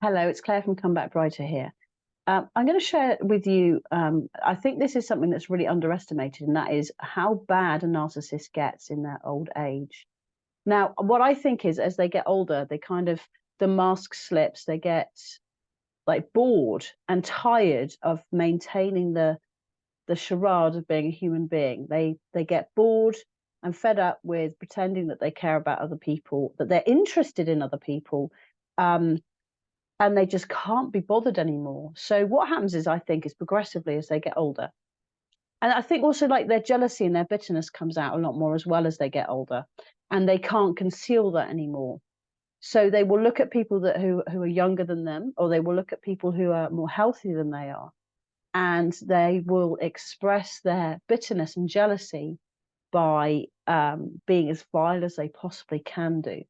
Hello, it's Claire from Comeback Brighter here. I'm going to share with you, I think this is something that's really underestimated, and that is how bad a narcissist gets in their old age. Now, what I think is as they get older, the mask slips, they get like bored and tired of maintaining the charade of being a human being. They get bored and fed up with pretending that they care about other people, that they're interested in other people. And they just can't be bothered anymore. So what happens is, I think, is progressively as they get older, and I think also like their jealousy and their bitterness comes out a lot more as well as they get older, and they can't conceal that anymore. So they will look at people who are younger than them, or they will look at people who are more healthy than they are, and they will express their bitterness and jealousy by being as vile as they possibly can do.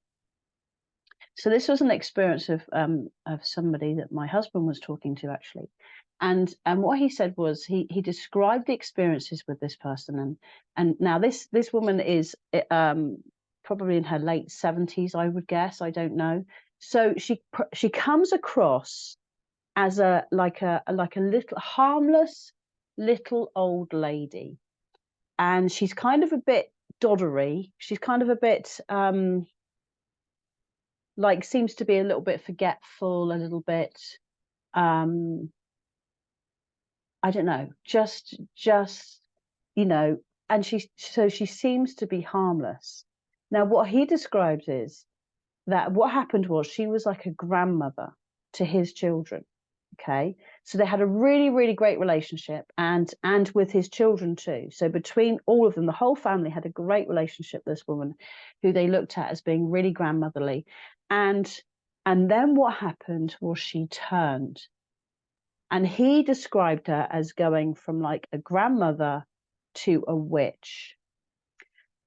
So this was an experience of somebody that my husband was talking to, actually, and what he said was he described the experiences with this person, and now this woman is probably in her late 70s, I would guess. I don't know. So she comes across as a little harmless little old lady, and she's kind of a bit doddery. She's kind of a bit like seems to be a little bit forgetful, a little bit I don't know, just and she seems to be harmless. Now what he describes is that what happened was she was like a grandmother to his children. Okay, so they had a really, really great relationship, and with his children too. So between all of them, the whole family had a great relationship. This woman, who they looked at as being really grandmotherly, and then what happened was she turned, and he described her as going from like a grandmother to a witch.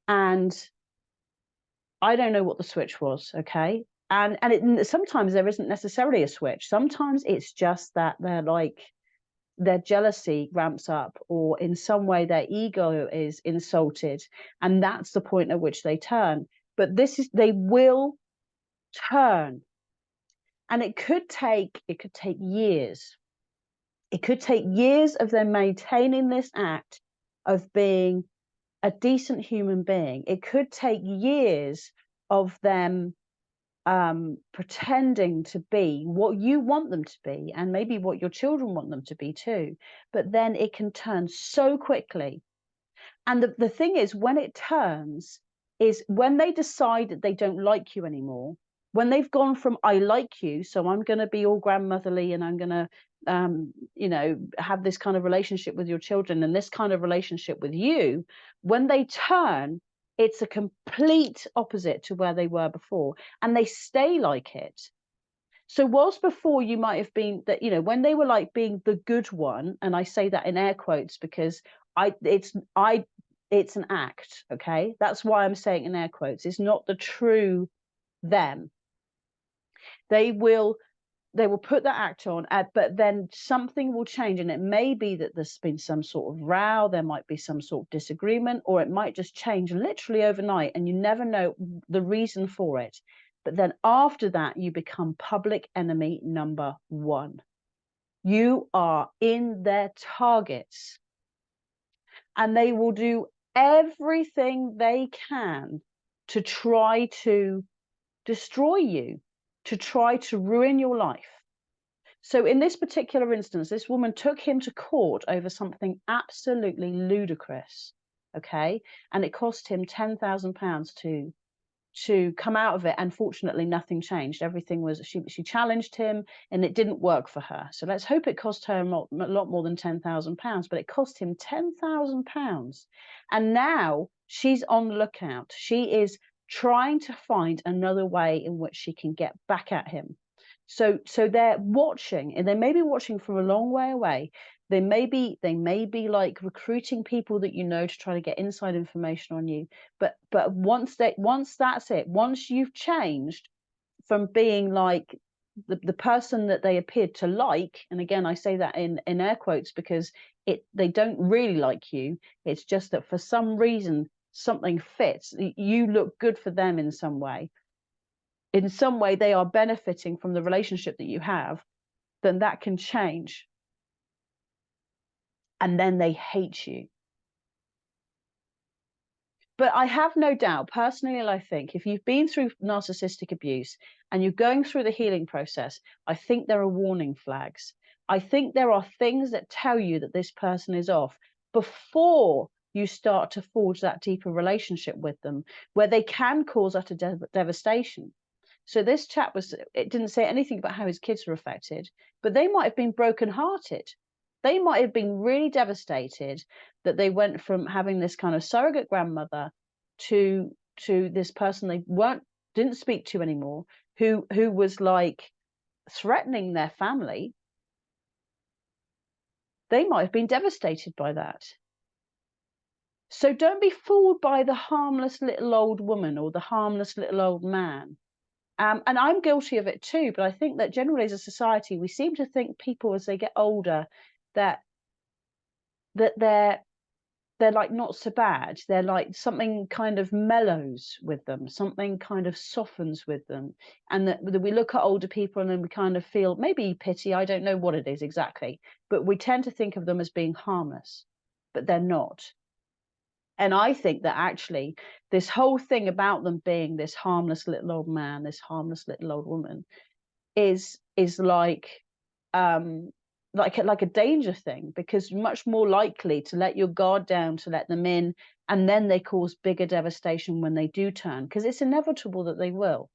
And I don't know what the switch was, okay? And sometimes there isn't necessarily a switch. Sometimes it's just that their jealousy ramps up, or in some way their ego is insulted, and that's the point at which they turn. But they will turn, and it could take years. It could take years of them maintaining this act of being a decent human being. It could take years of them pretending to be what you want them to be, and maybe what your children want them to be too. But then it can turn so quickly. And the thing is, when it turns, is when they decide that they don't like you anymore, when they've gone from I like you, so I'm going to be all grandmotherly, and I'm going to have this kind of relationship with your children and this kind of relationship with you. When they turn, it's a complete opposite to where they were before, and they stay like it. So whilst before you might have been that, when they were like being the good one, and I say that in air quotes because it's an act, okay? That's why I'm saying in air quotes. It's not the true them. They will put that act on, but then something will change, and it may be that there's been some sort of row, there might be some sort of disagreement, or it might just change literally overnight, and you never know the reason for it. But then after that, you become public enemy number one. You are in their targets, and they will do everything they can to try to destroy you, to try to ruin your life. So in this particular instance, this woman took him to court over something absolutely ludicrous, okay? And it cost him £10,000 to come out of it. And fortunately, nothing changed. Everything was, she challenged him, and it didn't work for her. So let's hope it cost her a lot more than £10,000, but it cost him £10,000. And now she's on the lookout. She is trying to find another way in which she can get back at him. So they're watching, and they may be watching from a long way away. They may be like recruiting people that to try to get inside information on you. But once that's it, once you've changed from being like the person that they appeared to like, and again I say that in air quotes because they don't really like you. It's just that for some reason something fits. You look good for them in some way. in some way they are benefiting from the relationship that you have, then that can change. And then they hate you. But I have no doubt, personally, I think if you've been through narcissistic abuse and you're going through the healing process, I think there are warning flags. I think there are things that tell you that this person is off before you start to forge that deeper relationship with them, where they can cause utter devastation. So this chap it didn't say anything about how his kids were affected, but they might have been brokenhearted. They might have been really devastated that they went from having this kind of surrogate grandmother to this person they didn't speak to anymore, who was like threatening their family. They might have been devastated by that. So don't be fooled by the harmless little old woman or the harmless little old man. And I'm guilty of it too, but I think that generally as a society, we seem to think people as they get older, that they're like not so bad. They're like something kind of mellows with them, something kind of softens with them. And that we look at older people and then we kind of feel maybe pity, I don't know what it is exactly, but we tend to think of them as being harmless, but they're not. And I think that actually this whole thing about them being this harmless little old man, this harmless little old woman is like a danger thing, because you're much more likely to let your guard down, to let them in, and then they cause bigger devastation when they do turn, because it's inevitable that they will.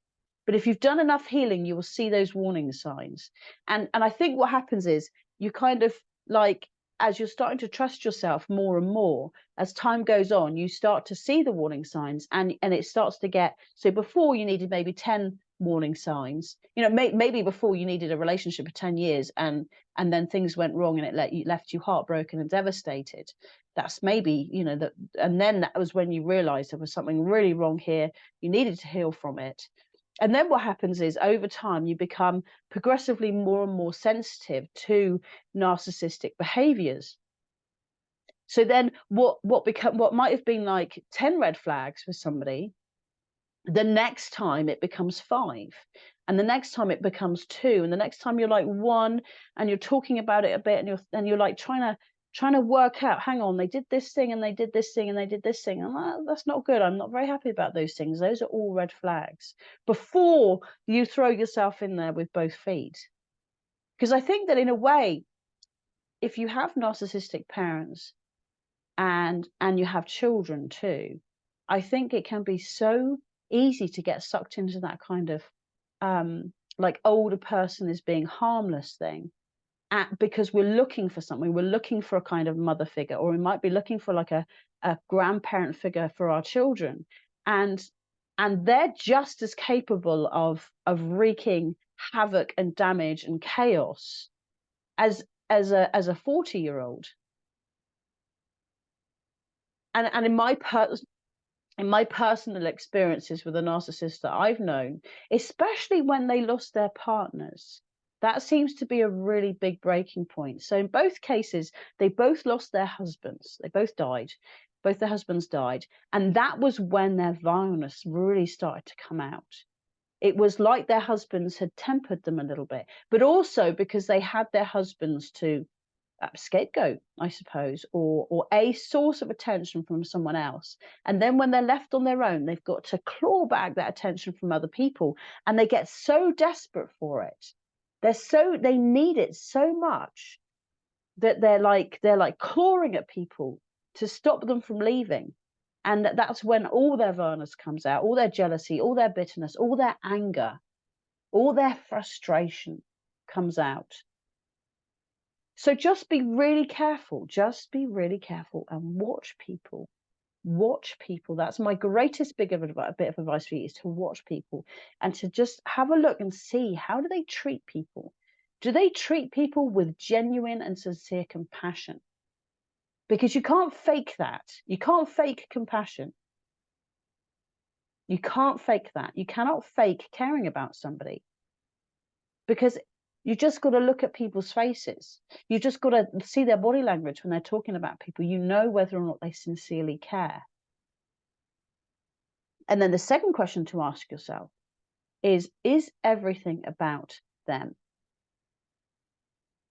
But if you've done enough healing, you will see those warning signs. And I think what happens is you kind of like, as you're starting to trust yourself more and more, as time goes on, you start to see the warning signs, and it starts to get, so before you needed maybe 10 warning signs, you know, maybe before you needed a relationship of 10 years and then things went wrong and it left you heartbroken and devastated. That's maybe, you know, that, and then that was when you realized there was something really wrong here, you needed to heal from it. And then what happens is over time you become progressively more and more sensitive to narcissistic behaviors. So then what might have been like 10 red flags for somebody, the next time it becomes 5, and the next time it becomes 2, and the next time you're like 1, and you're talking about it a bit, and you're like trying to work out, hang on, they did this thing and they did this thing and they did this thing, and that's not good. I'm not very happy about those things. Those are all red flags before you throw yourself in there with both feet. Because I think that in a way, if you have narcissistic parents and you have children too, I think it can be so easy to get sucked into that kind of like older person is being harmless thing, because we're looking for something. We're looking for a kind of mother figure, or we might be looking for like a grandparent figure for our children, and they're just as capable of wreaking havoc and damage and chaos as a 40-year-old. And in my personal experiences with a narcissist that I've known, especially when they lost their partners, that seems to be a really big breaking point. So in both cases, they both lost their husbands. They both died. Both their husbands died. And that was when their vileness really started to come out. It was like their husbands had tempered them a little bit, but also because they had their husbands to scapegoat, I suppose, or a source of attention from someone else. And then when they're left on their own, they've got to claw back that attention from other people, and they get so desperate for it. They need it so much that they're like clawing at people to stop them from leaving. And that's when all their violence comes out, all their jealousy, all their bitterness, all their anger, all their frustration comes out. So just be really careful. Just be really careful and watch people. Watch people. That's my greatest bit of advice for you, is to watch people and to just have a look and see, how do they treat people? Do they treat people with genuine and sincere compassion? Because you can't fake that. You can't fake compassion. You can't fake that. You cannot fake caring about somebody, because you just got to look at people's faces. You just got to see their body language when they're talking about people. You know whether or not they sincerely care. And then the second question to ask yourself is everything about them?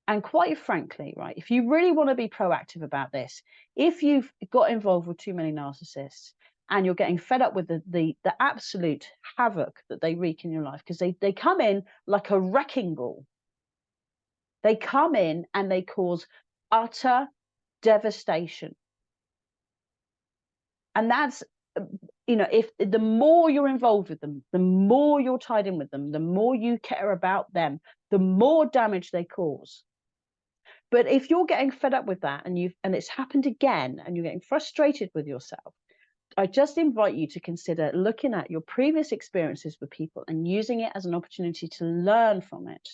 And quite frankly, right, if you really want to be proactive about this, if you've got involved with too many narcissists and you're getting fed up with the absolute havoc that they wreak in your life, because they come in like a wrecking ball. They come in and they cause utter devastation. And that's, if the more you're involved with them, the more you're tied in with them, the more you care about them, the more damage they cause. But if you're getting fed up with that and it's happened again and you're getting frustrated with yourself, I just invite you to consider looking at your previous experiences with people and using it as an opportunity to learn from it.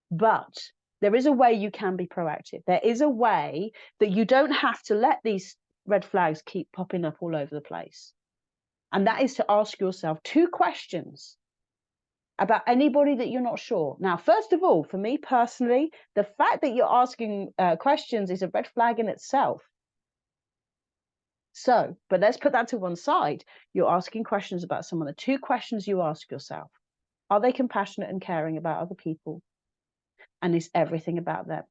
But there is a way you can be proactive. There is a way that you don't have to let these red flags keep popping up all over the place. And that is to ask yourself 2 questions about anybody that you're not sure. Now, first of all, for me personally, the fact that you're asking questions is a red flag in itself. So, but let's put that to one side. You're asking questions about someone. The 2 questions you ask yourself: are they compassionate and caring about other people? And is everything about them?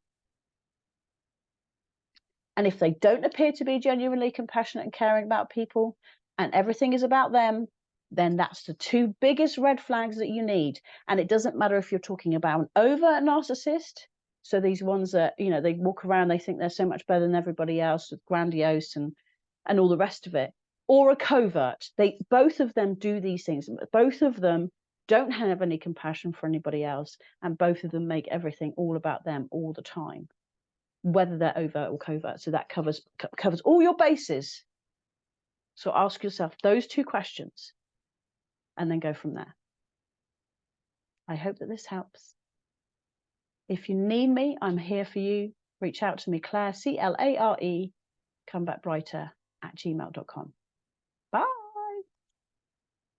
And if they don't appear to be genuinely compassionate and caring about people, and everything is about them, then that's the 2 biggest red flags that you need. And it doesn't matter if you're talking about an overt narcissist, so these ones that, they walk around, they think they're so much better than everybody else, grandiose and all the rest of it, or a covert. Both of them do these things. Both of them don't have any compassion for anybody else, and both of them make everything all about them all the time, whether they're overt or covert. So that covers all your bases. So ask yourself those 2 questions and then go from there. I hope that this helps. If you need me, I'm here for you. Reach out to me, Clare, CLARE, comebackbrighter@gmail.com. Bye.